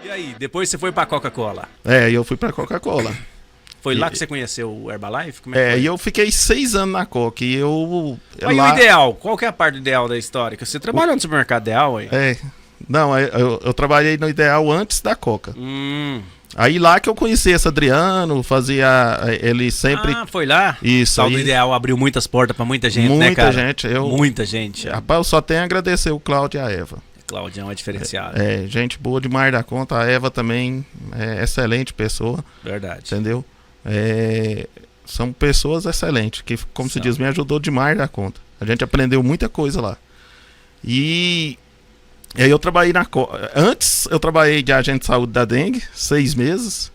E aí, depois você foi pra Coca-Cola? É, e eu fui pra Coca-Cola. Foi lá que você conheceu o Herbalife? Como é que foi? E eu fiquei 6 anos na Coca e eu... Aí o ideal, qual que é a parte do ideal da história? Que você trabalhou no supermercado Ideal, aí? Não, eu trabalhei no Ideal antes da Coca. Aí lá que eu conheci esse Adriano, fazia... Ele sempre... Ah, foi lá? Isso. O do Ideal abriu muitas portas pra muita gente, muita né, cara? Gente. Muita gente. Rapaz, eu só tenho a agradecer o Cláudio e a Eva. Claudião é diferenciado. Gente boa demais da conta. A Eva também é excelente pessoa. Verdade. Entendeu? São pessoas excelentes, que, como se diz, me ajudou demais da conta. A gente aprendeu muita coisa lá. E aí eu trabalhei antes eu trabalhei de agente de saúde da dengue, 6 meses.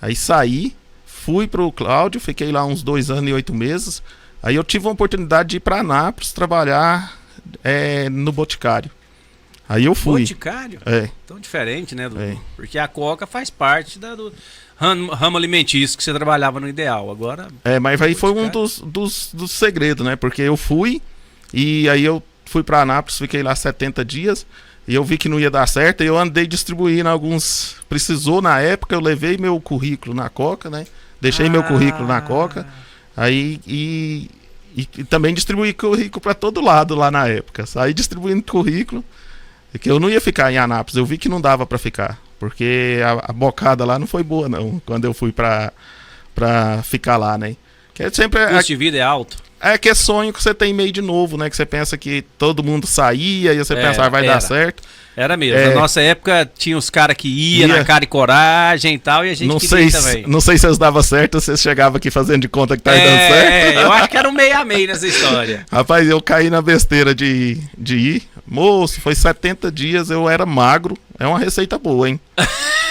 Aí saí, fui pro Cláudio, fiquei lá uns 2 anos e 8 meses. Aí eu tive a oportunidade de ir para Anápolis trabalhar no Boticário. Aí eu fui. Boticário? Tão diferente, né? Porque a Coca faz parte do ramo alimentício que você trabalhava no Ideal. Agora. Mas aí foi um dos segredos, né? Porque eu fui e aí eu fui para Anápolis, fiquei lá 70 dias e eu vi que não ia dar certo. E eu andei distribuindo alguns. Precisou na época, eu levei meu currículo na Coca, né? Deixei meu currículo na Coca. Aí e também distribuí currículo para todo lado lá na época. Saí distribuindo currículo. Que eu não ia ficar em Anápolis, eu vi que não dava pra ficar, porque a bocada lá não foi boa não, quando eu fui pra ficar lá, né? Que sempre o custo de vida é alto. Que é sonho que você tem meio de novo, né? Que você pensa que todo mundo saía e você pensa, vai dar certo. Era mesmo, na nossa época tinha os caras que ia na cara e coragem e tal, e a gente não queria também. Não sei se vocês davam certo ou vocês chegavam aqui fazendo de conta que tá dando certo. Eu acho que era um meio a meio nessa história. Rapaz, eu caí na besteira de ir. Moço, foi 70 dias, eu era magro. É uma receita boa, hein?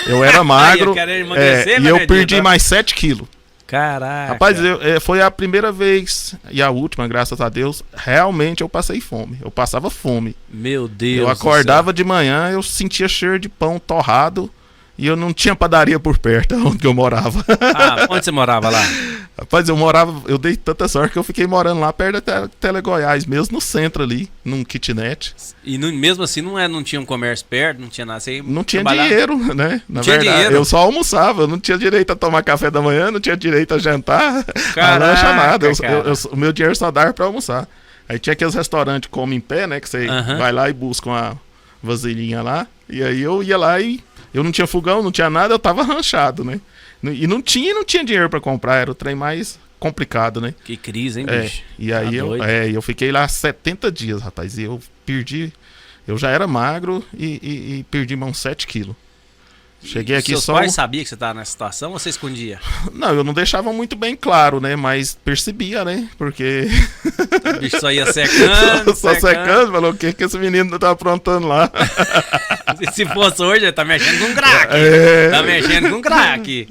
Eu era magro e eu perdi mais 7 quilos. Caraca. Rapaz, foi a primeira vez e a última, graças a Deus, realmente eu passei fome. Eu passava fome. Meu Deus. Eu acordava de manhã, eu sentia cheiro de pão torrado e eu não tinha padaria por perto onde eu morava. Onde você morava lá? Rapaz, eu dei tanta sorte que eu fiquei morando lá perto da Tele Goiás, mesmo no centro ali, num kitnet. E mesmo assim não tinha um comércio perto, não tinha nada. Você não tinha dinheiro, né? Na tinha verdade, dinheiro. Eu só almoçava, eu não tinha direito a tomar café da manhã, não tinha direito a jantar, Caraca, a lancha nada. O meu dinheiro só dava pra almoçar. Aí tinha aqueles restaurantes que comem em pé, né? Que você vai lá e busca uma vasilhinha lá. E aí eu ia lá e eu não tinha fogão, não tinha nada, eu tava ranchado, né? E não tinha dinheiro pra comprar, era o trem mais complicado, né? Que crise, hein, bicho? E aí eu fiquei lá 70 dias, rapaz, e eu perdi, eu já era magro e perdi uns 7 quilos. Cheguei aqui seus pais sabiam que você estava nessa situação ou você escondia? Não, eu não deixava muito bem claro, né? Mas percebia, né? Porque... O bicho só ia secando, só secando, falou, o que esse menino tá aprontando lá? Se fosse hoje, ele tá mexendo com crack. Tá mexendo com crack.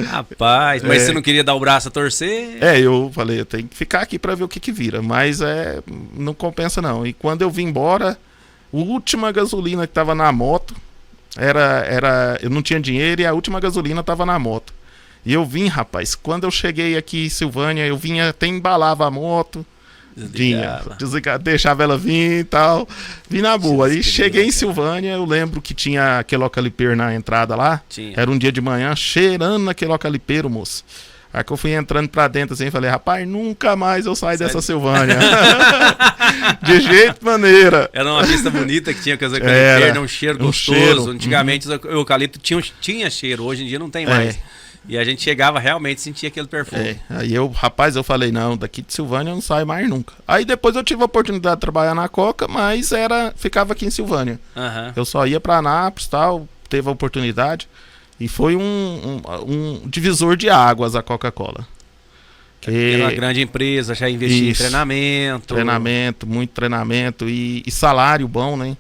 Rapaz, mas você não queria dar o braço a torcer? Eu falei, eu tenho que ficar aqui pra ver o que vira. Mas não compensa não. E quando eu vim embora, a última gasolina que tava na moto, eu não tinha dinheiro e a última gasolina tava na moto. E eu vim, rapaz, quando eu cheguei aqui em Silvânia, eu vinha, até embalava a moto, deixava ela vir e tal, vim na boa. Aí cheguei em Silvânia, eu lembro que tinha aquele eucalipto na entrada lá, era um dia de manhã, cheirando naquele eucalipto, moço. Aí que eu fui entrando pra dentro assim, falei, rapaz, nunca mais eu saio dessa Silvânia. De jeito maneira. Era uma vista bonita que tinha com os eucaliptos, era um cheiro gostoso. Antigamente o eucalipto tinha cheiro, hoje em dia não tem mais. E a gente chegava realmente sentia aquele perfume. Aí eu falei, não, daqui de Silvânia eu não saio mais nunca. Aí depois eu tive a oportunidade de trabalhar na Coca, mas ficava aqui em Silvânia. Eu só ia pra Anápolis e tal, teve a oportunidade. E foi um divisor de águas a Coca-Cola. Era uma grande empresa, já investia em treinamento. Muito treinamento e salário bom, né?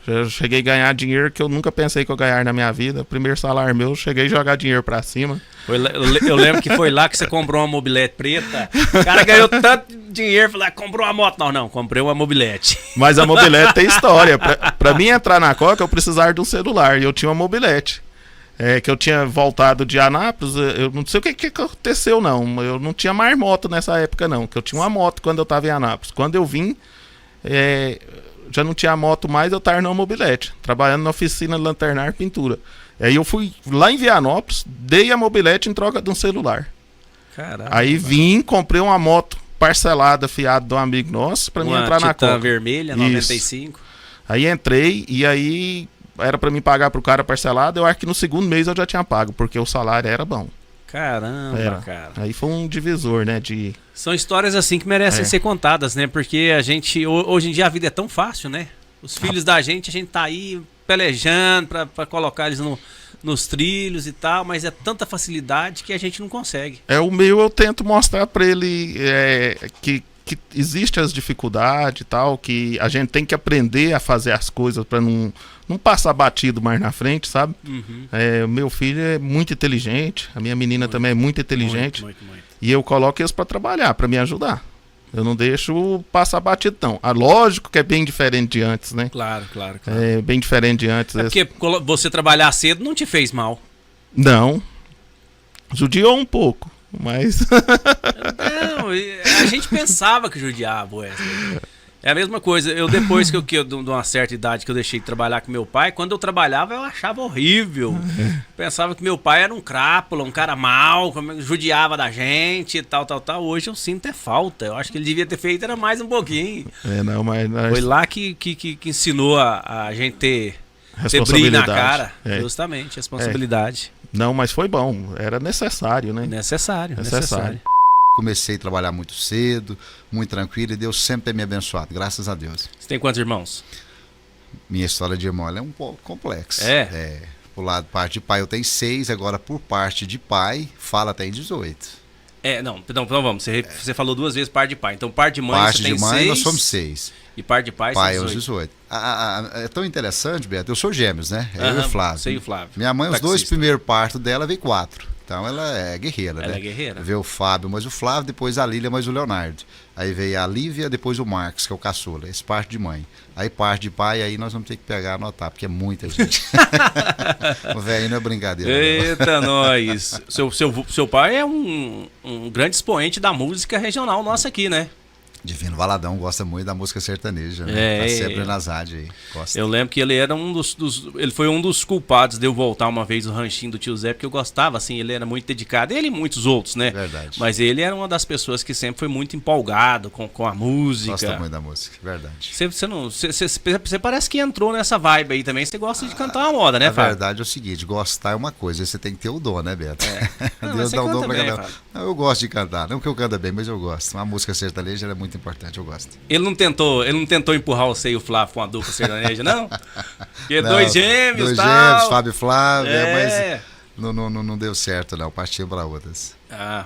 Eu cheguei a ganhar dinheiro que eu nunca pensei que eu ganhar na minha vida. Primeiro salário meu, cheguei a jogar dinheiro pra cima. Eu lembro que foi lá que você comprou uma mobilete preta. O cara ganhou tanto dinheiro, falou, comprou uma moto. Não, comprei uma mobilete. Mas a mobilete tem história. Pra mim entrar na Coca, eu precisava de um celular. E eu tinha uma mobilete. Que eu tinha voltado de Anápolis, eu não sei o que aconteceu não, eu não tinha mais moto nessa época não, que eu tinha uma moto quando eu estava em Anápolis. Quando eu vim, já não tinha moto mais, eu estava numa mobilete, trabalhando na oficina de lanternar pintura. Aí eu fui lá em Vianópolis, dei a mobilete em troca de um celular. Caramba. Aí vim, comprei uma moto parcelada, fiada de um amigo nosso, pra mim entrar na Coca. Uma vermelha, 95. Aí entrei, e aí era pra mim pagar pro cara parcelado, eu acho que no segundo mês eu já tinha pago, porque o salário era bom. Caramba, cara. Aí foi um divisor, né, de... São histórias assim que merecem ser contadas, né? Porque a gente, hoje em dia a vida é tão fácil, né? Os filhos da gente, a gente tá aí pelejando pra colocar eles nos trilhos e tal, mas é tanta facilidade que a gente não consegue. O meu eu tento mostrar pra ele que existem as dificuldades e tal, que a gente tem que aprender a fazer as coisas pra não passar batido mais na frente, sabe? Uhum. O meu filho é muito inteligente, a minha menina também é muito inteligente, muito. E eu coloco eles pra trabalhar, pra me ajudar. Eu não deixo passar batido, não. Lógico que é bem diferente de antes, né? Claro. É bem diferente de antes. Porque você trabalhar cedo não te fez mal. Não. Judiou um pouco, mas... Não, a gente pensava que judiava, Wesley. É a mesma coisa. Eu depois que eu de uma certa idade que eu deixei de trabalhar com meu pai, quando eu trabalhava eu achava horrível. Pensava que meu pai era um crápula, um cara mau, judiava da gente e tal. Hoje eu sinto falta. Eu acho que ele devia ter feito era mais um pouquinho. Mas... Foi lá que ensinou a gente ter brilho na cara. Justamente, responsabilidade. Não, mas foi bom. Era necessário, né? Necessário. Comecei a trabalhar muito cedo, muito tranquilo, e Deus sempre tem me abençoado, graças a Deus. Você tem quantos irmãos? Minha história de irmão é um pouco complexa. Por lado de parte de pai eu tenho 6, agora por parte de pai, fala tem 18. Não, vamos, você falou 2 vezes parte de pai, então parte de mãe parte você tem 6. Parte de mãe nós somos 6. E parte de pai são 18. É tão interessante, Beto, eu sou gêmeos, né? Eu e o Flávio. Sei o Flávio. Minha mãe, os 2 primeiros partos dela veio 4. Então ela é guerreira, né? Ela é guerreira. Veio o Fábio, mas o Flávio, depois a Lília, mais o Leonardo. Aí veio a Lívia, depois o Marcos, que é o caçula. Esse parte de mãe. Aí parte de pai, aí nós vamos ter que pegar e anotar, porque é muita gente. O velho não é brincadeira. Eita, nós. Seu pai é um grande expoente da música regional nossa aqui, né? Divino Valadão gosta muito da música sertaneja, né? Tá sempre nas rádios aí. Gosta. Eu lembro que ele era ele foi um dos culpados de eu voltar uma vez no ranchinho do tio Zé, porque eu gostava, assim, ele era muito dedicado. Ele e muitos outros, né? Verdade. Mas ele era uma das pessoas que sempre foi muito empolgado com a música. Gosta muito da música, verdade. Você parece que entrou nessa vibe aí também. Você gosta de cantar uma moda, né, Fábio? A verdade é o seguinte, gostar é uma coisa, você tem que ter o dom, né, Beto? Deus dá o dom pra cantar. Eu gosto de cantar, não que eu canta bem, mas eu gosto. Uma música sertaneja é muito importante, eu gosto. Ele não tentou empurrar você e o Flávio com a dupla sertaneja, não? Porque não, 2 gêmeos, tal. 2 gêmeos, Fábio e Flávio, mas não deu certo, não. Partiu para outras.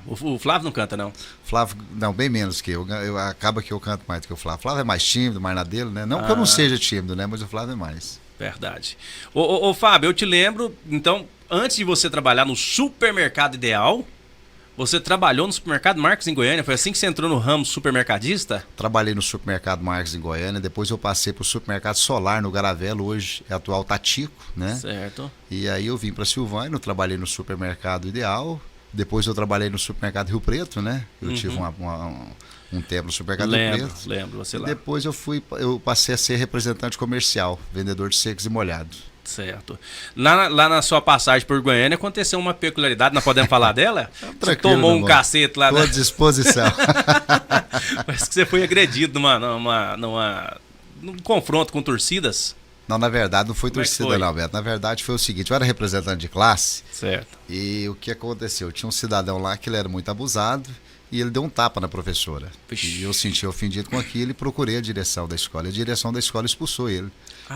O Flávio não canta, não? Flávio, não, bem menos que eu. Acaba que eu canto mais do que o Flávio. O Flávio é mais tímido, mais na dele, né? Não que eu não seja tímido, né? Mas o Flávio é mais. Verdade. Ô Fábio, eu te lembro, então, antes de você trabalhar no Supermercado Ideal, você trabalhou no Supermercado Marcos em Goiânia? Foi assim que você entrou no ramo supermercadista? Trabalhei no Supermercado Marcos em Goiânia, depois eu passei para o Supermercado Solar no Garavelo, hoje é atual Tatico, né? Certo. E aí eu vim para Silvânia, eu trabalhei no Supermercado Ideal, depois eu trabalhei no Supermercado Rio Preto, né? Eu tive um tempo no Supermercado Rio Preto. Lembro, você lá. Depois eu passei a ser representante comercial, vendedor de secos e molhados. Certo. Lá na sua passagem por Goiânia aconteceu uma peculiaridade, nós podemos falar dela? Você tomou um cacete lá. Tô à disposição. Parece que você foi agredido num confronto com torcidas. Não, na verdade não foi torcida não, Beto. Na verdade foi o seguinte, eu era representante de classe. Certo. E o que aconteceu? Tinha um cidadão lá que ele era muito abusado e ele deu um tapa na professora. E eu senti ofendido com aquilo e procurei a direção da escola. A direção da escola expulsou ele.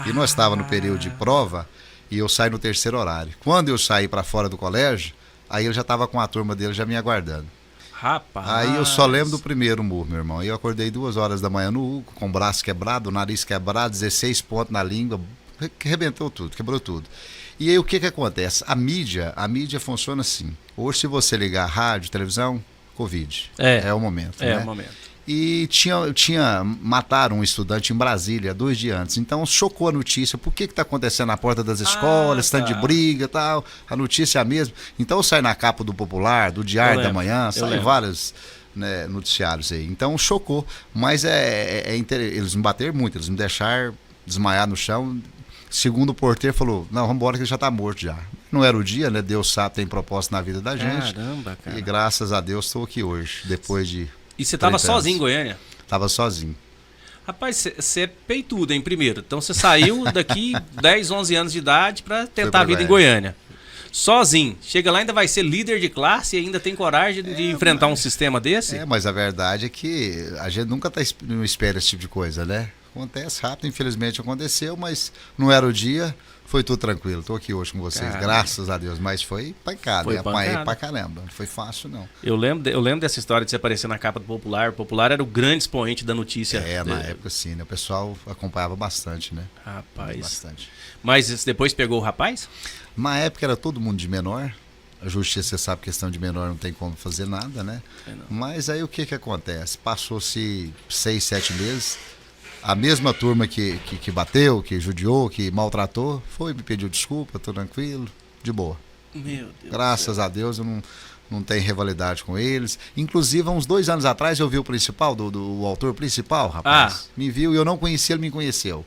E nós estávamos no período de prova e eu saí no 3º horário. Quando eu saí para fora do colégio, aí ele já estava com a turma dele já me aguardando. Rapaz. Aí eu só lembro do primeiro murro, meu irmão. Eu acordei 2 horas da manhã no Hugo, com o braço quebrado, o nariz quebrado, 16 pontos na língua, arrebentou tudo, quebrou tudo. E aí o que acontece? A mídia funciona assim. Hoje se você ligar rádio, televisão, Covid. É o momento. É né? o momento. E mataram um estudante em Brasília 2 dias antes. Então chocou a notícia. Por que está acontecendo na porta das escolas, stand de briga e tal? A notícia é a mesma. Então sai na capa do Popular, do Diário da Manhã, sai vários noticiários aí. Então chocou. Mas eles me bateram muito, eles me deixaram desmaiar no chão. Segundo o porteiro falou, não, vamos embora que ele já está morto já. não era o dia, né? Deus sabe, tem propósito na vida da gente. Caramba, cara. E graças a Deus estou aqui hoje, depois de... E você tava 30 anos. sozinho em Goiânia? Tava sozinho. Rapaz, você é peitudo, hein, primeiro. Então você saiu daqui 10, 11 anos de idade pra tentar a vida em Goiânia. Sozinho. Chega lá, ainda vai ser líder de classe e ainda tem coragem de enfrentar um sistema desse? Mas a verdade é que a gente nunca não espera esse tipo de coisa, né? Acontece rápido, infelizmente aconteceu, mas não era o dia, foi tudo tranquilo. Tô aqui hoje com vocês, Caramba. graças a Deus. Mas foi pancada, Foi apanhei pancada. pra caramba. Não foi fácil, não. Eu lembro dessa história de você aparecer na capa do Popular. O Popular era o grande expoente da notícia. Na época sim, né? O pessoal acompanhava bastante, né? Rapaz. Bastante. Mas depois pegou o rapaz? Na época era todo mundo de menor. A justiça, você sabe, questão de menor não tem como fazer nada, né? Mas aí o que acontece? Passou-se 6, 7 meses. A mesma turma que bateu, que judiou, que maltratou, foi, me pediu desculpa, tô tranquilo, de boa. Meu Deus. Graças a Deus eu não tenho rivalidade com eles. Inclusive, há uns 2 anos atrás eu vi o principal, o autor principal, rapaz. Me viu e eu não conhecia, ele me conheceu.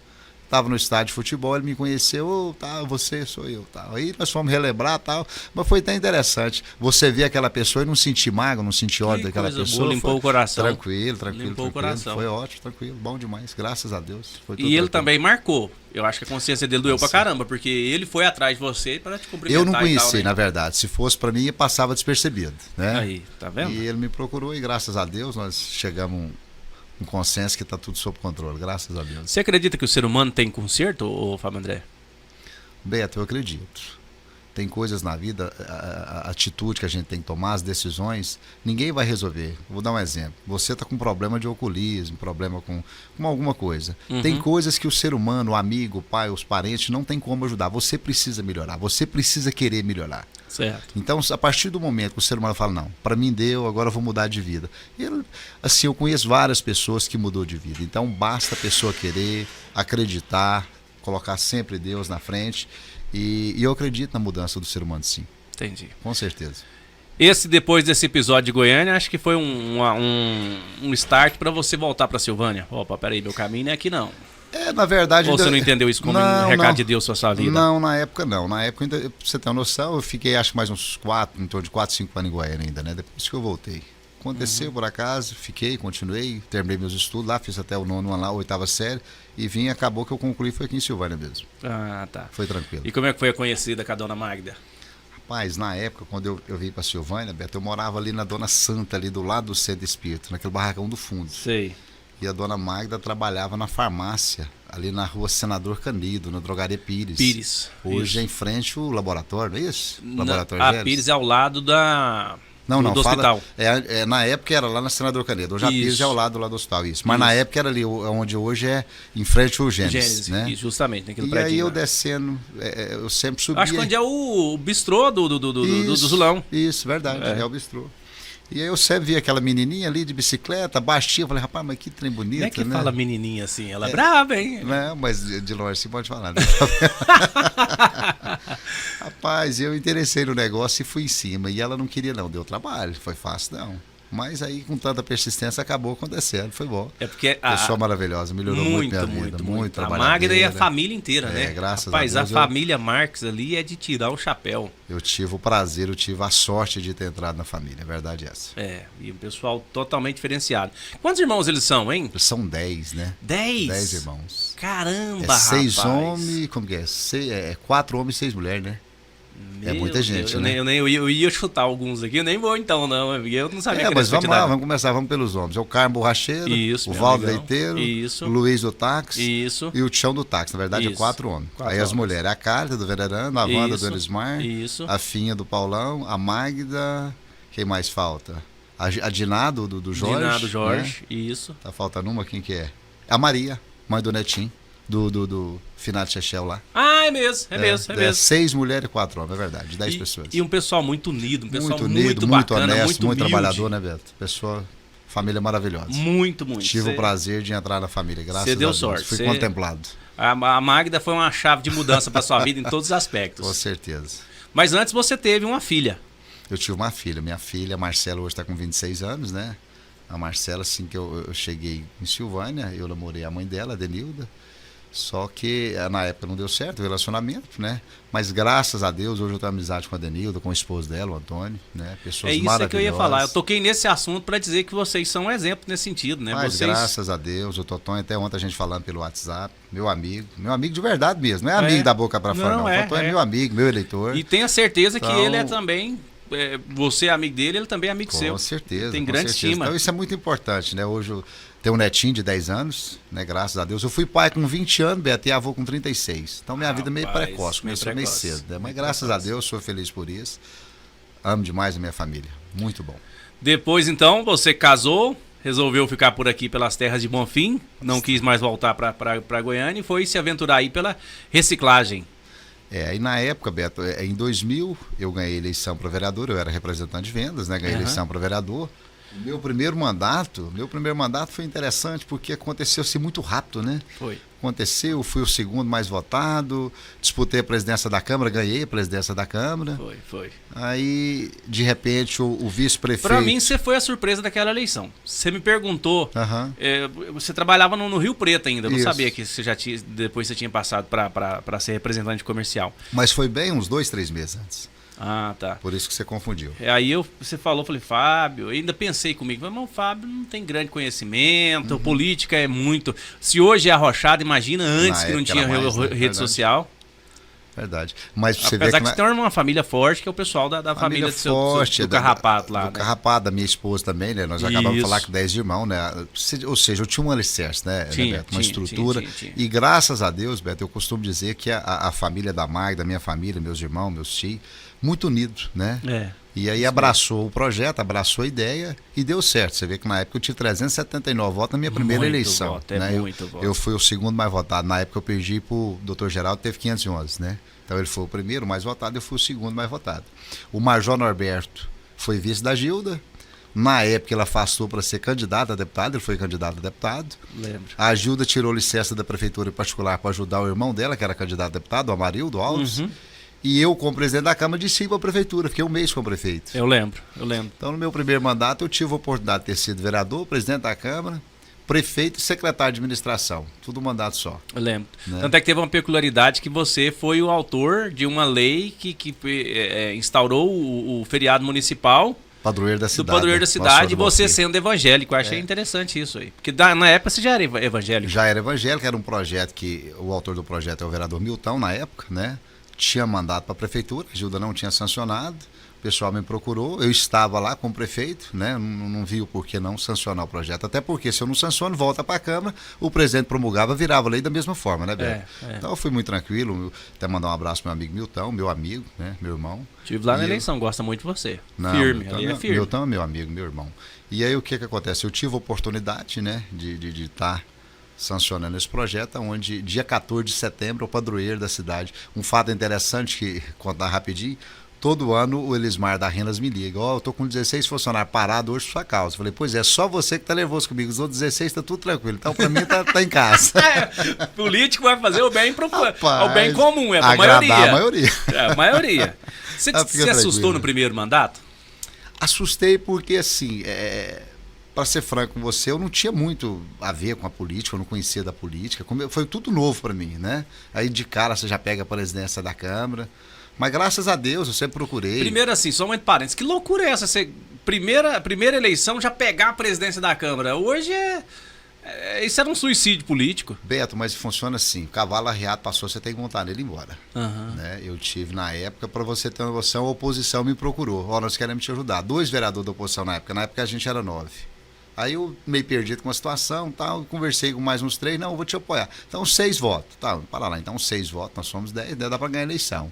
Tava no estádio de futebol, ele me conheceu, tá, você sou eu, tal. Aí nós fomos relembrar, tal, mas foi até interessante. Você vê aquela pessoa e não sentir mágoa, não sentir ódio daquela pessoa. Boa, limpou o coração. Tranquilo. Limpou o coração. Foi ótimo, tranquilo, bom demais, graças a Deus. Foi tudo E ele tranquilo. também marcou. Eu acho que a consciência dele doeu pra caramba, porque ele foi atrás de você para te cumprimentar. Eu não conheci, e tal, né? na verdade. Se fosse pra mim, passava despercebido, né? Aí, tá vendo? E ele me procurou e graças a Deus nós chegamos um consenso que está tudo sob controle, graças a Deus. Você acredita que o ser humano tem conserto, ô Fábio André? Beto, eu acredito. Tem coisas na vida, a atitude que a gente tem que tomar, as decisões, ninguém vai resolver. Vou dar um exemplo. Você está com problema de alcoolismo, problema com alguma coisa. Tem coisas que o ser humano, o amigo, o pai, os parentes, não tem como ajudar. Você precisa melhorar, você precisa querer melhorar. Certo. Então, a partir do momento que o ser humano fala, não, para mim deu, agora eu vou mudar de vida. Assim, eu conheço várias pessoas que mudou de vida. Então, basta a pessoa querer, acreditar, colocar sempre Deus na frente. E eu acredito na mudança do ser humano, sim. Entendi. Com certeza. Depois desse episódio de Goiânia, acho que foi um start pra você voltar pra Silvânia. Opa, peraí, meu caminho não é aqui não. Na verdade... Ou você não entendeu isso como um recado de Deus pra sua vida? Não, na época não. Na época, ainda, pra você ter uma noção, eu fiquei acho mais uns 4, em torno de 4, 5 anos em Goiânia ainda, né? Depois que eu voltei. Aconteceu por acaso, fiquei, continuei, terminei meus estudos lá, fiz até o 9º ano lá, 8ª série, e vim, acabou que eu concluí, foi aqui em Silvânia mesmo. Ah, tá. Foi tranquilo. E como é que foi a conhecida com a dona Magda? Rapaz, na época, quando eu vim pra Silvânia, Beto, eu morava ali na Dona Santa, ali do lado do Centro Espírito, naquele barracão do fundo. Sei. E a dona Magda trabalhava na farmácia, ali na rua Senador Canido, na drogaria Pires. Pires. Hoje isso. é em frente o laboratório, não é isso? Laboratório A Geles? Pires é ao lado do fala, hospital. na época era lá na Senador Canedo. Hoje a Pires é ao lado lá do hospital, isso. Mas na época era ali, onde hoje é em frente ao Gênesis, né? Justamente, naquele E prédio. aí eu descendo, eu sempre subia. Acho que onde é o bistrô do Zulão. Isso, verdade, é o bistrô. E aí eu sempre vi aquela menininha ali de bicicleta, baixinha, eu falei, rapaz, mas que trem bonito, Não é que né? fala menininha assim, ela é brava, hein? Não, mas de longe você pode falar, né? Rapaz, eu interessei no negócio e fui em cima. E ela não queria não, deu trabalho, foi fácil não. Mas aí com tanta persistência acabou acontecendo, foi bom. É porque Pessoa maravilhosa, melhorou muito minha vida, muito A trabalhadeira. Magda e a família inteira, né? Graças Rapaz, a Deus. a família Marques ali é de tirar o chapéu. Eu tive o prazer, eu tive a sorte de ter entrado na família, a verdade é essa. E o pessoal totalmente diferenciado. Quantos irmãos eles são, hein? São 10, né? 10? 10 irmãos. Caramba, 6 rapaz. homens, como que é? 4 homens e 6 mulheres, né? Meu muita gente, Deus, né? Eu ia chutar alguns aqui, eu nem vou então, não. Eu não sabia que Mas era vamos lá, vamos começar, vamos pelos homens. É o Carmo Borracheiro, Isso, o meu Valdo amigão. Leiteiro, Isso. o Luiz do Táxi Isso. e o Tião do Táxi. Na verdade, Isso. é 4 homens. 4 Aí as homens. mulheres, a Carta do Venerando, a Wanda Isso. do Elismar, Isso. a Finha do Paulão, a Magda, quem mais falta? A Diná do Jorge. Diná do Jorge, né? isso. Tá faltando uma, quem que é? A Maria, mãe do Netinho, do Finado Chechel lá. Ah, é mesmo, é mesmo. 6 mulheres e 4 homens, é verdade, 10 pessoas. E um pessoal muito unido, um pessoal muito unido, muito bacana, honesto, muito muito humilde. trabalhador, né, Beto? Pessoa, família maravilhosa. Muito. Tive o prazer de entrar na família, graças a Deus. Você deu sorte. Fui contemplado. A Magda foi uma chave de mudança para sua vida em todos os aspectos. Com certeza. Mas antes você teve uma filha. Eu tive uma filha. Minha filha, a Marcela, hoje está com 26 anos, né? A Marcela, assim que eu cheguei em Silvânia, eu namorei a mãe dela, a Denilda. Só que na época não deu certo o relacionamento, né? Mas graças a Deus, hoje eu tenho amizade com a Denilda, com o esposo dela, o Antônio, né? Pessoas maravilhosas. É isso que eu ia falar. Eu toquei nesse assunto para dizer que vocês são um exemplo nesse sentido, né? Mas vocês... graças a Deus, o Totonho, até ontem a gente falando pelo WhatsApp, meu amigo de verdade mesmo, não é amigo da boca para fora, não. O Totonho é meu amigo, meu eleitor. E tenha certeza então, que ele é também, você é amigo dele, ele também é amigo seu. Com certeza. Tem grande estima. Então isso é muito importante, né? Hoje eu tenho um netinho de 10 anos, né? Graças a Deus. Eu fui pai com 20 anos, Beto, e avô com 36. Então minha vida é meio precoce, começou meio cedo, né? Mas graças a Deus, sou feliz por isso. Amo demais a minha família. Muito bom. Depois, então, você casou, resolveu ficar por aqui pelas terras de Bonfim, não quis mais voltar para Goiânia e foi se aventurar aí pela reciclagem. E na época, Beto, em 2000, eu ganhei eleição para vereador, eu era representante de vendas, né? Ganhei eleição para vereador. O meu primeiro mandato foi interessante porque aconteceu-se muito rápido, né? Foi. Aconteceu, fui o segundo mais votado, disputei a presidência da Câmara, ganhei a presidência da Câmara. Foi. Aí, de repente, o vice-prefeito... Para mim, você foi a surpresa daquela eleição. Você me perguntou, você trabalhava no Rio Preto ainda, eu não sabia que você já tinha, depois você tinha passado para ser representante comercial. Mas foi bem uns 2, 3 meses antes. Ah, tá. Por isso que você confundiu. Aí você falou, falei, Fábio, eu ainda pensei comigo, mas o Fábio não tem grande conhecimento, política é muito... Se hoje é arrochado, imagina antes que não tinha rede social. Verdade. Mas você apesar vê que você tem uma família forte, que é o pessoal da família do Carrapato lá. Do Carrapato, da minha esposa também, né? Nós acabamos de falar com 10 irmãos, né? Ou seja, eu tinha um alicerce, né, Beto? Uma estrutura. Tinha. E graças a Deus, Beto, eu costumo dizer que a família da Magda, minha família, meus irmãos, meus tios, muito unidos, né? E aí abraçou o projeto, abraçou a ideia e deu certo. Você vê que na época eu tive 379 votos na minha primeira eleição. Voto, né? Voto. Eu fui o segundo mais votado. Na época eu perdi para o Dr. Geraldo, teve 511, né? Então ele foi o primeiro mais votado, eu fui o segundo mais votado. O Major Norberto foi vice da Gilda. Na época ele afastou para ser candidato a deputado, ele foi candidato a deputado. Lembro. A Gilda tirou licença da prefeitura em particular para ajudar o irmão dela, que era candidato a deputado, o Amarildo Alves. E eu, como presidente da Câmara, desci para a prefeitura, fiquei um mês com o prefeito. Eu lembro. Então, no meu primeiro mandato, eu tive a oportunidade de ter sido vereador, presidente da Câmara, prefeito e secretário de administração. Tudo um mandato só. Eu lembro. Né? Tanto é que teve uma peculiaridade que você foi o autor de uma lei que instaurou o feriado municipal. Padroeiro da cidade. Do padroeiro da cidade, e você sendo evangélico. Eu achei interessante isso aí. Porque na época você já era evangélico. Já era evangélico, era um projeto que o autor do projeto é o vereador Milton, na época, né? Tinha mandado para a prefeitura, a Gilda não tinha sancionado, o pessoal me procurou, eu estava lá com o prefeito, né? Não vi o porquê não sancionar o projeto, até porque se eu não sanciono, volta para a Câmara, o presidente promulgava, virava lei da mesma forma, né, Beto? Então eu fui muito tranquilo, até mandar um abraço pro meu amigo Milton, meu amigo, né, meu irmão. Estive lá na eleição, gosta muito de você. Não, firme, Milton, ali é firme. Milton é meu amigo, meu irmão. E aí o que acontece? Eu tive a oportunidade, né, de estar sancionando esse projeto, onde dia 14 de setembro, o padroeiro da cidade. Um fato interessante, que contar rapidinho, todo ano o Elismar da Renas me liga, eu tô com 16 funcionários parados hoje por sua causa. Eu falei, pois é, só você que tá nervoso comigo, os outros 16 tá tudo tranquilo, então pra mim tá em casa. Político vai fazer o bem o bem comum, é a maioria. É a maioria. Você assustou no primeiro mandato? Assustei porque, assim, para ser franco com você, eu não tinha muito a ver com a política, eu não conhecia da política, foi tudo novo para mim, né? Aí de cara você já pega a presidência da Câmara, mas graças a Deus eu sempre procurei. Primeiro assim, só um parênteses, que loucura é essa? Você, primeira eleição já pegar a presidência da Câmara, hoje isso era um suicídio político. Beto, mas funciona assim, o cavalo arriado passou, você tem que montar nele e ir embora. Né? Eu tive na época, para você ter uma noção, a oposição me procurou, nós queremos te ajudar, 2 vereadores da oposição na época a gente era 9. Aí eu meio perdido com a situação, tal, conversei com mais uns 3, não, eu vou te apoiar. Então 6 votos, tá, para lá, então 6 votos, nós somos 10 dá para ganhar a eleição.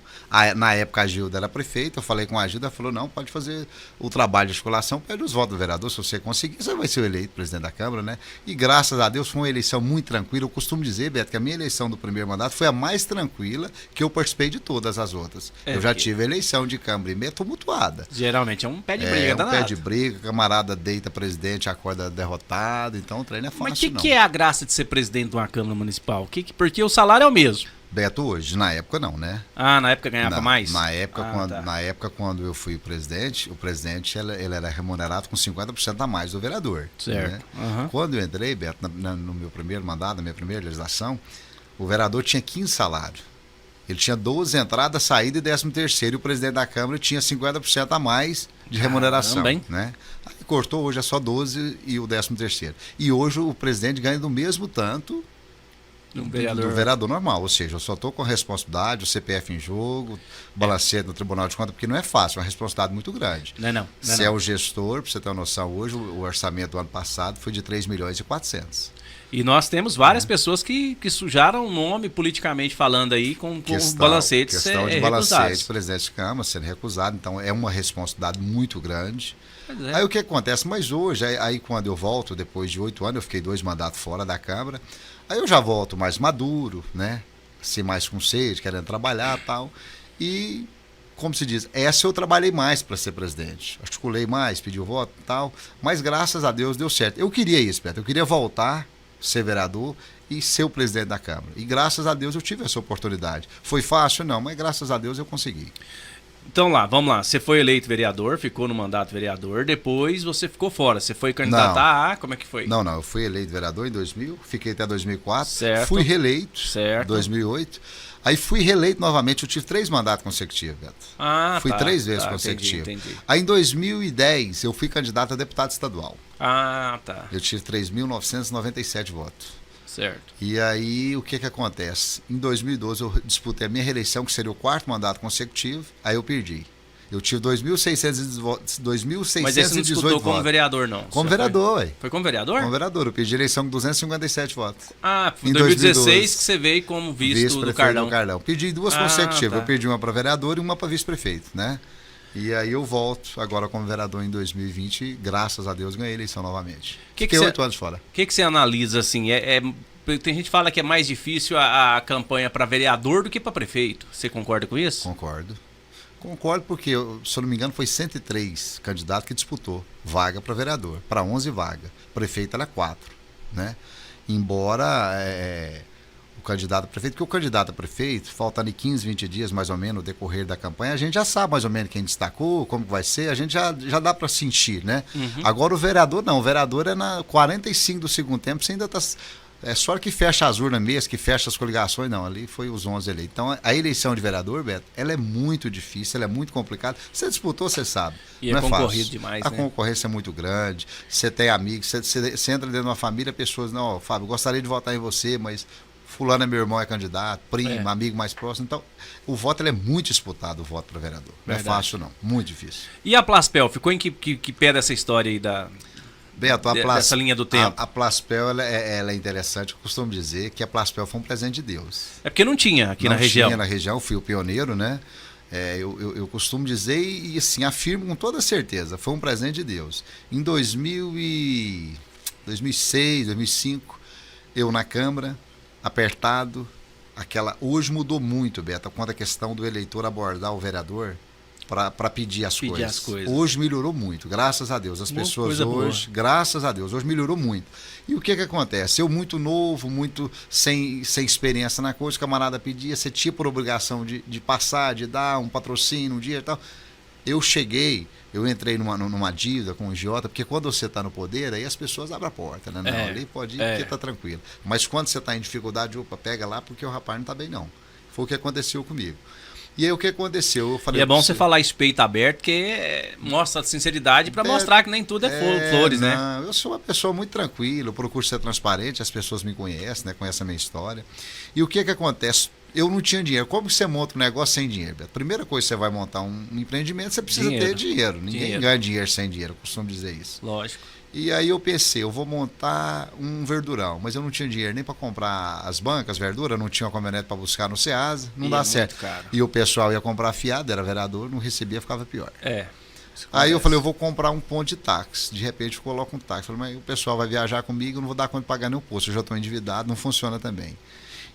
Na época a Gilda era prefeita, eu falei com a Gilda, ela falou, não, pode fazer o trabalho de articulação, pede os votos do vereador, se você conseguir, você vai ser o eleito presidente da Câmara, né? E graças a Deus foi uma eleição muito tranquila, eu costumo dizer, Beto, que a minha eleição do primeiro mandato foi a mais tranquila que eu participei de todas as outras. Eu já tive eleição de Câmara e meia tumultuada. Geralmente é um pé de briga danado. É um pé de briga, camarada deita presidente, acorda derrotado. Então o treino é fácil. Mas o que é a graça de ser presidente de uma Câmara Municipal? Porque o salário é o mesmo. Beto, hoje, na época não, né? Na época ganhava mais? Na época, quando eu fui presidente, o presidente ele era remunerado com 50% a mais do vereador. Certo. Né? Quando eu entrei, Beto, no meu primeiro mandato, na minha primeira legislação, O vereador tinha 15 salários. Ele tinha 12 entradas, saída e 13º. E o presidente da Câmara tinha 50% a mais de remuneração. Também. Né? Aí cortou, hoje é só 12 e o 13º. E hoje o presidente ganha do mesmo tanto do vereador normal. Ou seja, eu só estou com a responsabilidade, o CPF em jogo, balancete no Tribunal de Contas, porque não é fácil, é uma responsabilidade muito grande. Não. Você é o gestor, para você ter uma noção, hoje o orçamento do ano passado foi de 3.400.000. E nós temos várias pessoas que sujaram o nome politicamente falando aí com balancetes questão de recusados. balancete, presidente de Câmara sendo recusado, então é uma responsabilidade muito grande. Aí o que acontece? Mas hoje, aí quando eu volto, depois de 8 anos, eu fiquei 2 mandatos fora da Câmara, aí eu já volto mais maduro, né? Ser mais com sede, querendo trabalhar e tal. E, como se diz, essa eu trabalhei mais para ser presidente. Articulei mais, pedi o voto e tal, mas graças a Deus deu certo. Eu queria isso, Beto, eu queria voltar, ser vereador e ser o presidente da Câmara. E graças a Deus eu tive essa oportunidade. Foi fácil? Não, mas graças a Deus eu consegui. Então vamos lá. Você foi eleito vereador, ficou no mandato vereador, depois você ficou fora. Você foi candidatar a... Como é que foi? Não, eu fui eleito vereador em 2000, fiquei até 2004, certo. Fui reeleito em 2008, aí fui reeleito novamente, eu tive 3 mandatos consecutivos, Beto. Fui 3 vezes consecutivos. Entendi. Aí em 2010 eu fui candidato a deputado estadual. Eu tive 3.997 votos. Certo. E aí, o que acontece? Em 2012, eu disputei a minha reeleição, que seria o 4º mandato consecutivo, aí eu perdi. Eu tive 2.618 votos. Mas você não disputou como vereador, não? Como vereador, ué. Foi como vereador? Como vereador, eu perdi a eleição com 257 votos. Foi em 2016 que você veio como vice do Carlão. Perdi 2 consecutivas, tá. Eu perdi uma para vereador e uma para vice-prefeito, né? E aí eu volto agora como vereador em 2020 e graças a Deus ganhei a eleição novamente. Fiquei 8 anos fora. O que você analisa assim? Tem gente que fala que é mais difícil a campanha para vereador do que para prefeito. Você concorda com isso? Concordo porque, se eu não me engano, foi 103 candidatos que disputou vaga para vereador, para 11 vagas. Prefeito era 4, né? Embora o candidato a prefeito, porque o candidato a prefeito, faltando 15, 20 dias mais ou menos no decorrer da campanha, a gente já sabe mais ou menos quem destacou, como vai ser, a gente já dá para sentir, né? Agora o vereador não, o vereador é na 45 do segundo tempo, você ainda está... É só que fecha as urnas mesmo, que fecha as coligações, não, ali foi os 11 eleitos. Então a eleição de vereador, Beto, ela é muito difícil, ela é muito complicada. Você disputou, você sabe. E não é concorrido demais, A concorrência é muito grande, você tem amigos, você entra dentro de uma família, pessoas, não, Fábio, gostaria de votar em você, mas fulano é meu irmão, é candidato, primo, amigo mais próximo. Então, o voto ele é muito disputado, o voto para vereador. Não é fácil, não, muito difícil. E a Plaspel, ficou em que pé dessa história aí Beto, dessa linha do tempo? A Plaspel ela é interessante. Eu costumo dizer que a Plaspel foi um presente de Deus. É porque não tinha aqui na região. Não tinha na região, fui o pioneiro, né? Eu costumo dizer e assim, afirmo com toda certeza, foi um presente de Deus. Em 2006, 2005, eu na Câmara, apertado, hoje mudou muito, Beto, quanto a questão do eleitor abordar o vereador para pedir as coisas. Hoje melhorou muito, graças a Deus. As pessoas hoje, graças a Deus, hoje melhorou muito. E o que acontece? Eu muito novo, muito sem experiência na coisa, o camarada pedia, você tinha por obrigação de passar, de dar um patrocínio um dia e tal. Eu entrei numa dívida com o agiota, porque quando você está no poder, aí as pessoas abrem a porta, né? Não, ali pode ir porque está tranquilo. Mas quando você está em dificuldade, pega lá porque o rapaz não está bem, não. Foi o que aconteceu comigo. E aí o que aconteceu? Eu falei, e é bom você falar isso peito aberto, porque mostra sinceridade para mostrar que nem tudo é flores, né? Eu sou uma pessoa muito tranquila, eu procuro ser transparente, as pessoas me conhecem, né? Conhecem a minha história. E o que acontece? Eu não tinha dinheiro. Como você monta um negócio sem dinheiro? A primeira coisa que você vai montar um empreendimento, você precisa ter dinheiro. Ninguém ganha dinheiro sem dinheiro, eu costumo dizer isso. Lógico. E aí eu pensei, eu vou montar um verdurão, mas eu não tinha dinheiro nem para comprar as bancas, verdura, não tinha uma caminhonete para buscar no Ceasa, não dá certo. Caro. E o pessoal ia comprar fiado, era vereador, não recebia, ficava pior. Aí eu falei, eu vou comprar um ponto de táxi. De repente eu coloco um táxi. Falei, mas o pessoal vai viajar comigo, eu não vou dar conta de pagar nenhum posto, eu já estou endividado, não funciona também.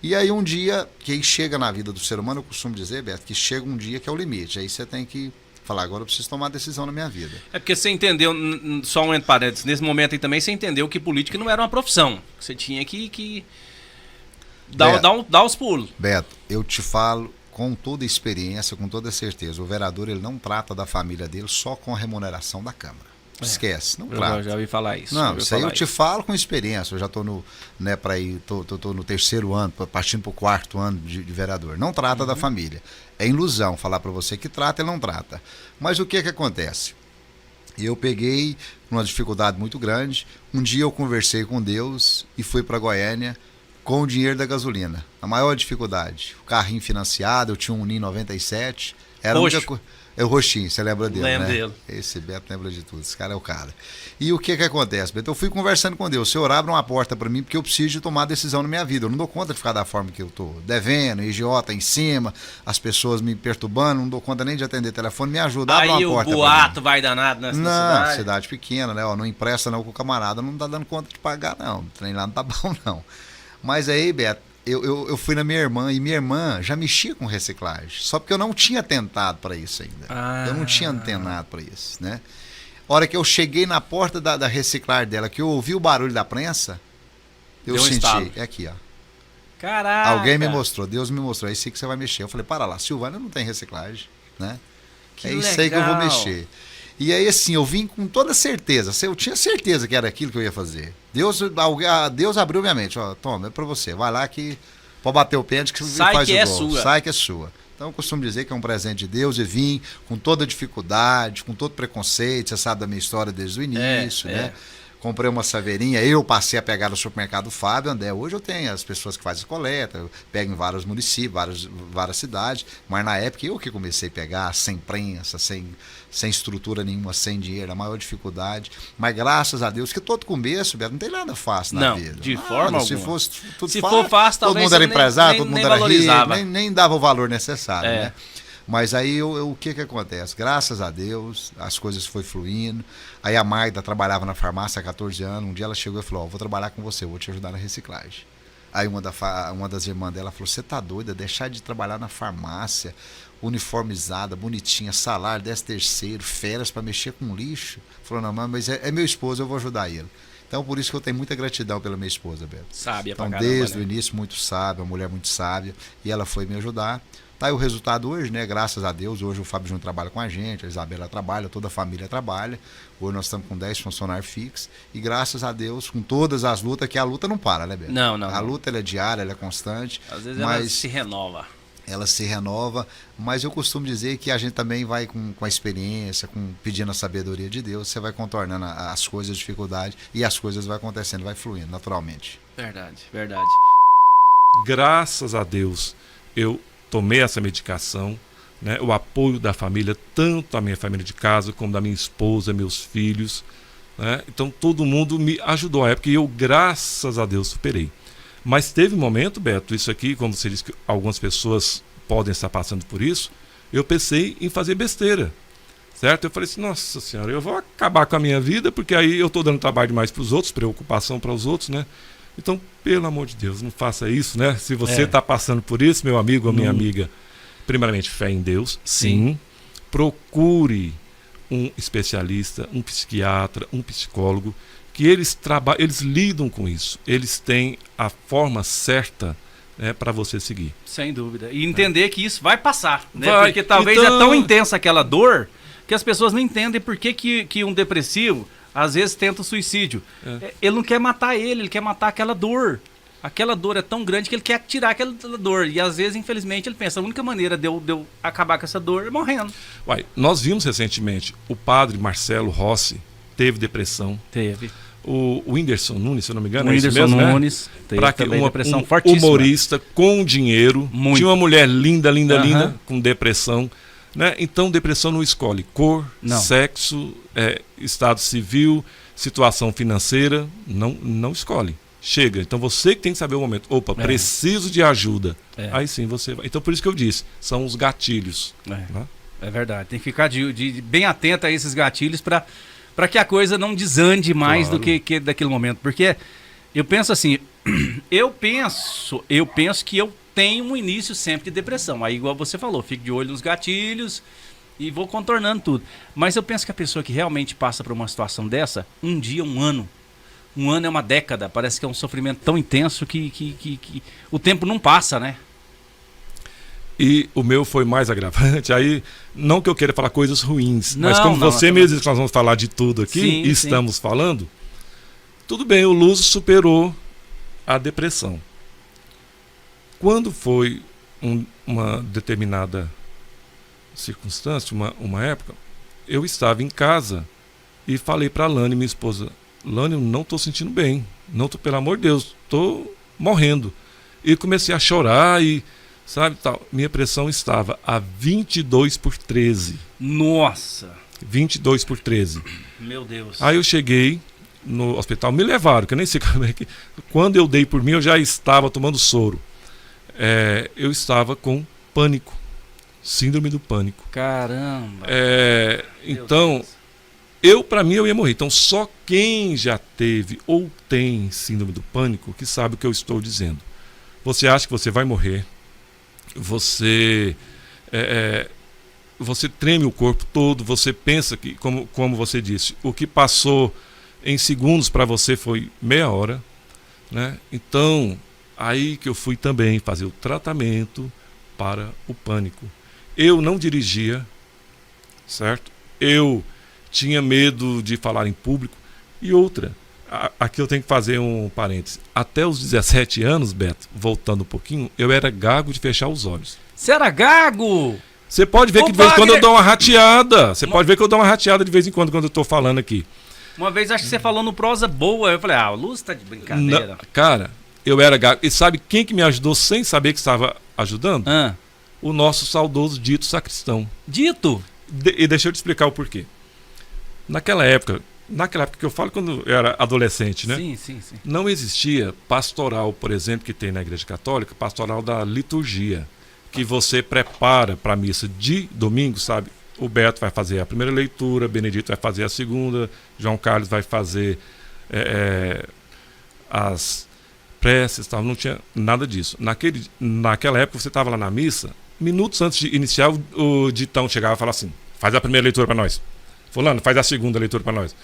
E aí um dia, que chega na vida do ser humano, eu costumo dizer, Beto, que chega um dia que é o limite, aí você tem que falar, agora eu preciso tomar uma decisão na minha vida. É porque você entendeu, só um entre parênteses, nesse momento aí também você entendeu que política não era uma profissão. Você tinha que dar os pulos. Beto, eu te falo com toda experiência, com toda certeza, o vereador ele não trata da família dele só com a remuneração da Câmara. Esquece, não Eu trata. já ouvi falar isso. Não, isso aí eu te falo com experiência. Eu já estou no, né, para ir, tô no terceiro ano, partindo para o quarto ano de vereador. Não trata da família. É ilusão falar para você que trata, ele não trata. Mas o que acontece? Eu peguei uma dificuldade muito grande. Um dia eu conversei com Deus e fui para Goiânia com o dinheiro da gasolina. A maior dificuldade. O carrinho financiado, eu tinha um Ninho 97. Era a única coisa. É o Roxinho, você lembra dele, Lembro né? dele. Esse Beto lembra de tudo, esse cara é o cara. E o que acontece, Beto? Eu fui conversando com Deus, o Senhor abre uma porta para mim porque eu preciso de tomar decisão na minha vida. Eu não dou conta de ficar da forma que eu tô, devendo, idiota em cima, as pessoas me perturbando, não dou conta nem de atender telefone, me ajuda, abre uma porta. Aí o boato vai danado nessa cidade. Não, cidade pequena, né? Ó, não empresta não com o camarada, não tá dando conta de pagar não, o trem lá não tá bom não. Mas aí, Beto, eu fui na minha irmã, e minha irmã já mexia com reciclagem. Só porque eu não tinha tentado para isso ainda. Eu não tinha antenado para isso, né? A hora que eu cheguei na porta da reciclar dela, que eu ouvi o barulho da prensa, eu Deu um senti. estalo. É aqui, ó. Caraca. Alguém me mostrou, Deus me mostrou. É isso aí que você vai mexer. Eu falei, para lá, Silvânia não tem reciclagem, né? Que é isso aí que eu vou mexer. E aí, assim, eu vim com toda certeza. Eu tinha certeza que era aquilo que eu ia fazer. Deus abriu minha mente. Ó, toma, é pra você. Vai lá que pode bater o pênalti que sai faz que o é gol. sua. Sai que é sua. Então eu costumo dizer que é um presente de Deus e vim com toda dificuldade, com todo preconceito. Você sabe da minha história desde o início, né? Comprei uma saveirinha, eu passei a pegar no supermercado Fábio André. Hoje eu tenho as pessoas que fazem coleta, eu pego em vários municípios, várias cidades, mas na época eu que comecei a pegar sem prensa, sem estrutura nenhuma, sem dinheiro, a maior dificuldade. Mas graças a Deus, que todo começo, Beto, não tem nada fácil na vida. De forma alguma. Se fosse tudo se fácil, for fácil, todo talvez mundo era nem- empresário, nem- todo mundo nem era valorizava. rico, nem dava o valor necessário, né? Mas aí o que acontece? Graças a Deus, as coisas foi fluindo. Aí a Magda trabalhava na farmácia há 14 anos. Um dia ela chegou e falou: vou trabalhar com você, vou te ajudar na reciclagem. Aí uma das irmãs dela falou: você tá doida? Deixar de trabalhar na farmácia, uniformizada, bonitinha, salário, 13º, férias para mexer com lixo? Falou: não, mas é meu esposo, eu vou ajudar ele. Então por isso que eu tenho muita gratidão pela minha esposa, Beto. Sábia Então pra caramba, desde né? o início muito sábia, uma mulher muito sábia, e ela foi me ajudar. Tá aí o resultado hoje, né? Graças a Deus, hoje o Fábio Júnior trabalha com a gente, a Isabela trabalha, toda a família trabalha. Hoje nós estamos com 10 funcionários fixos e graças a Deus, com todas as lutas, que a luta não para, né, Beto? Não. A luta ela é diária, ela é constante. Às vezes ela se renova. Ela se renova, mas eu costumo dizer que a gente também vai com a experiência, pedindo a sabedoria de Deus, você vai contornando as coisas, as dificuldades, e as coisas vai acontecendo, vai fluindo naturalmente. Verdade, verdade. Graças a Deus, eu tomei essa medicação, né? O apoio da família, tanto a minha família de casa, como da minha esposa, meus filhos, né? Então todo mundo me ajudou à época e eu, graças a Deus, superei. Mas teve um momento, Beto, isso aqui, como você disse que algumas pessoas podem estar passando por isso, eu pensei em fazer besteira, certo? Eu falei assim, nossa senhora, eu vou acabar com a minha vida, porque aí eu estou dando trabalho demais para os outros, preocupação para os outros, né? Então, pelo amor de Deus, não faça isso, né? Se você está passando por isso, meu amigo ou minha amiga, primeiramente, fé em Deus, sim. Procure um especialista, um psiquiatra, um psicólogo, que eles lidam com isso. Eles têm a forma certa, né, para você seguir. Sem dúvida. E entender que isso vai passar, né? Vai. Porque talvez Então- é tão intensa aquela dor que as pessoas não entendem por que um depressivo às vezes tenta o suicídio. Ele não quer matar ele quer matar aquela dor. Aquela dor é tão grande que ele quer tirar aquela dor. E às vezes, infelizmente, ele pensa, a única maneira de eu acabar com essa dor é morrendo. Uai, nós vimos recentemente o padre Marcelo Rossi teve depressão. Teve. O Whindersson Nunes, se eu não me engano, O é isso Whindersson mesmo, Nunes né? teve Pra que também depressão um fortíssima. humorista com dinheiro, Muito. tinha uma mulher linda, Aham. com depressão, né? Então depressão não escolhe cor, Não. sexo, estado civil, situação financeira, não escolhe. Chega. Então você que tem que saber o momento. Opa, preciso de ajuda. Aí sim você vai. Então por isso que eu disse, são os gatilhos. Né? É verdade. Tem que ficar bem atento a esses gatilhos para que a coisa não desande mais Claro. do que daquele momento. Porque eu penso assim, eu penso que eu tenho um início sempre de depressão. Aí, igual você falou, fico de olho nos gatilhos e vou contornando tudo. Mas eu penso que a pessoa que realmente passa por uma situação dessa, um dia, um ano é uma década. Parece que é um sofrimento tão intenso que o tempo não passa, né? E o meu foi mais agravante. Aí, não que eu queira falar coisas ruins, mas como você não. mesmo disse que nós vamos falar de tudo aqui, Sim, e estamos falando, tudo bem, o Lúcio superou a depressão. Quando foi uma determinada circunstância, uma época, eu estava em casa e falei para a Lani, minha esposa, Lani, eu não estou sentindo bem, não tô, pelo amor de Deus, estou morrendo. E comecei a chorar e, sabe, tal. Minha pressão estava a 22/13. Nossa! 22/13. Meu Deus. Aí eu cheguei no hospital, me levaram, que eu nem sei como é que... Quando eu dei por mim, eu já estava tomando soro. Eu estava com pânico, síndrome do pânico. Caramba! Então, para mim, eu ia morrer. Então, só quem já teve ou tem síndrome do pânico que sabe o que eu estou dizendo. Você acha que você vai morrer, você treme o corpo todo, você pensa que, como você disse, o que passou em segundos para você foi meia hora, né? Então, aí que eu fui também fazer o tratamento para o pânico. Eu não dirigia, certo? Eu tinha medo de falar em público. E outra, aqui eu tenho que fazer um parêntese. Até os 17 anos, Beto, voltando um pouquinho, eu era gago de fechar os olhos. Você era gago? Você pode ver que de vez em quando eu dou uma rateada. Você pode ver que eu dou uma rateada de vez em quando eu estou falando aqui. Uma vez acho que você falou no Prosa Boa, eu falei, o Lúcio tá de brincadeira. Não, cara, eu era gago. E sabe quem que me ajudou sem saber que estava ajudando? O nosso saudoso Dito Sacristão. Dito? E deixa eu te explicar o porquê. Naquela época que eu falo quando eu era adolescente, né? Sim. Não existia pastoral, por exemplo, que tem na Igreja Católica, pastoral da liturgia, que você prepara para a missa de domingo, sabe? O Beto vai fazer a primeira leitura, Benedito vai fazer a segunda, João Carlos vai fazer as preces, tal. Não tinha nada disso. Naquela época você estava lá na missa, minutos antes de iniciar, o Ditão chegava e falava assim, faz a primeira leitura para nós. Fulano, faz a segunda leitura para nós.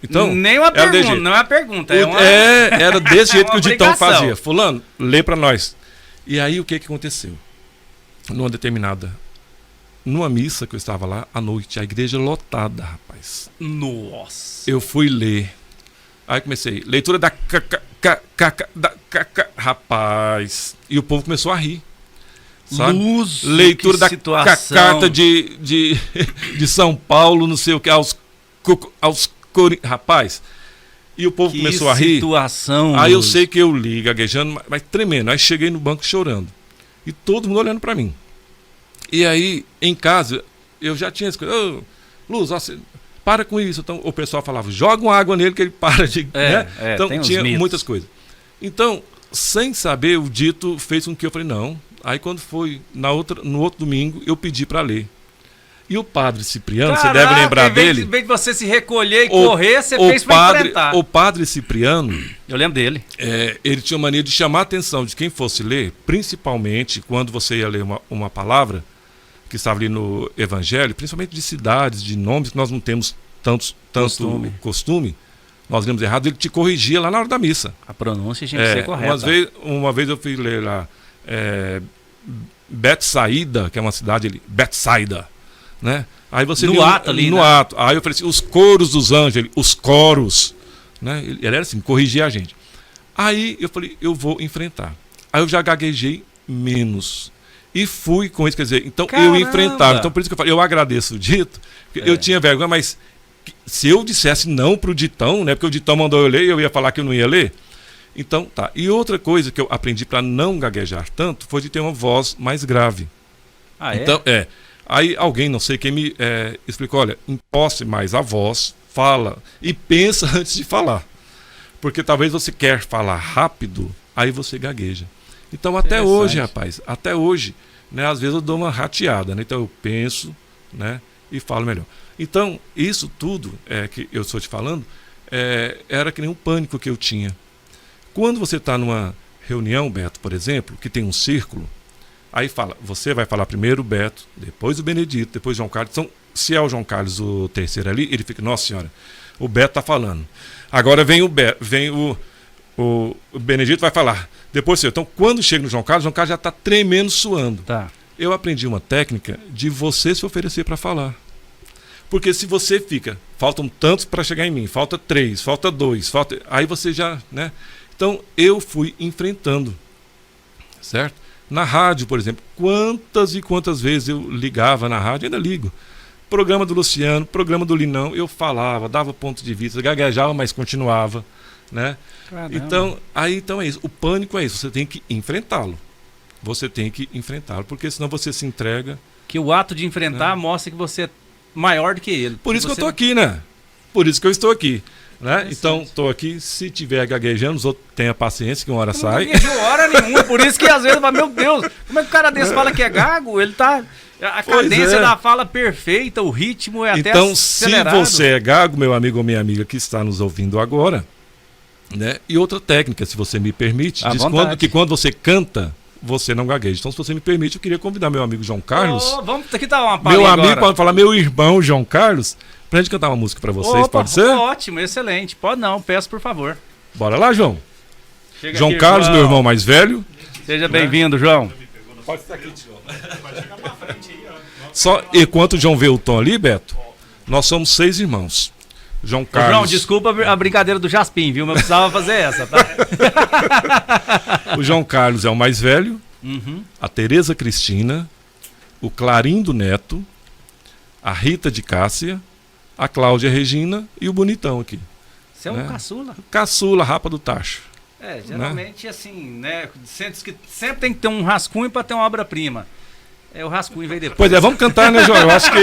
Então, nem uma pergunta, não é uma pergunta, era desse jeito que o Ditão obrigação. fazia. Fulano, lê para nós. E aí o que aconteceu? Numa missa que eu estava lá à noite, a igreja lotada, rapaz. Nossa. Eu fui ler. Aí comecei, leitura da rapaz. E o povo começou a rir. Sabe? Luz, leitura da carta de de São Paulo, não sei o que, aos rapaz. E o povo começou a rir. Situação, aí eu sei que eu li, gaguejando, mas tremendo. Aí cheguei no banco chorando. E todo mundo olhando para mim. E aí, em casa, eu já tinha escrito, Luz, para com isso. Então o pessoal falava, joga uma água nele que ele para de... né? Então tinha muitas coisas. Então, sem saber, o Dito fez com que eu falei, não. Aí quando foi no outro domingo, eu pedi para ler. E o padre Cipriano, você deve lembrar dele. Em vez de você se recolher e correr, você fez para enfrentar. O padre Cipriano, eu lembro dele. Ele tinha mania de chamar a atenção de quem fosse ler, principalmente quando você ia ler uma palavra que estava ali no Evangelho, principalmente de cidades, de nomes que nós não temos tanto costume. Nós lemos errado, ele te corrigia lá na hora da missa. A pronúncia tinha que ser correta. Uma vez eu fui ler lá Betsaida, que é uma cidade ali, Betsaida, né? Aí você no ato ali, no né? ato. Aí eu falei assim, os coros dos anjos, os coros, né? Ele era assim, corrigia a gente. Aí eu falei, eu vou enfrentar. Aí eu já gaguejei menos. E fui com isso, quer dizer, então eu enfrentava. Então por isso que eu falei, eu agradeço o Dito, porque eu tinha vergonha, mas se eu dissesse não pro Ditão, né? Porque o Ditão mandou eu ler e eu ia falar que eu não ia ler. Então, tá. E outra coisa que eu aprendi para não gaguejar tanto foi de ter uma voz mais grave. Então, aí alguém, não sei quem me explicou, olha, imposte mais a voz, fala e pensa antes de falar. Porque talvez você quer falar rápido, aí você gagueja. Então, até hoje, rapaz, né, às vezes eu dou uma rateada, né? Então eu penso, né, e falo melhor. Então, isso tudo que eu estou te falando, era que nem um pânico que eu tinha. Quando você está numa reunião, Beto, por exemplo, que tem um círculo, aí você vai falar primeiro o Beto, depois o Benedito, depois o João Carlos. Então, se é o João Carlos o terceiro ali, ele fica, nossa senhora, o Beto está falando. Agora vem o Benedito vai falar. Depois, então, quando chega no João Carlos já está tremendo, suando. Tá. eu aprendi uma técnica de você se oferecer para falar. Porque se você fica, faltam tantos para chegar em mim, falta 3, falta 2, aí você já, né? Então eu fui enfrentando, certo? Na rádio, por exemplo, quantas e quantas vezes eu ligava na rádio, ainda ligo. Programa do Luciano, programa do Linão, eu falava, dava ponto de vista, gaguejava, mas continuava, né? Então é isso. O pânico é isso, você tem que enfrentá-lo. Você tem que enfrentá-lo, porque senão você se entrega. Que o ato de enfrentar mostra que você é maior do que ele. Por isso que eu estou aqui, né? Por isso que eu estou aqui. Né? Então, estou aqui, se tiver gaguejando, os outros tenham paciência que uma hora sai. Não gaguejou hora nenhuma, por isso que às vezes, meu Deus, como é que o cara desse fala que é gago? Ele tá... A cadência da fala perfeita, o ritmo é até acelerado. Então, se você é gago, meu amigo ou minha amiga que está nos ouvindo agora, né? E outra técnica, se você me permite, diz que quando você canta, você não gagueja. Então, se você me permite, eu queria convidar meu amigo João Carlos. Vamos aqui dar uma palhinha meu amigo, agora. pode falar, meu irmão João Carlos, pra gente cantar uma música pra vocês, pode ser? Ótimo, excelente. Pode não, peço por favor. Bora lá, João. Chega João aqui, Carlos, meu irmão mais velho. Seja bem-vindo, João. Pode estar aqui, João. Só enquanto o João vê o tom ali, Beto, nós somos 6 irmãos. João Carlos. João, desculpa a brincadeira do Jaspim, viu? Mas eu precisava fazer essa, tá? O João Carlos é o mais velho, a Tereza Cristina, o Clarindo Neto, a Rita de Cássia, a Cláudia Regina e o bonitão aqui. Você é um caçula? Caçula, rapa do tacho. Geralmente assim, né? Sempre tem que ter um rascunho para ter uma obra-prima. O rascunho veio depois. Pois é, vamos cantar, né, João? Eu acho que...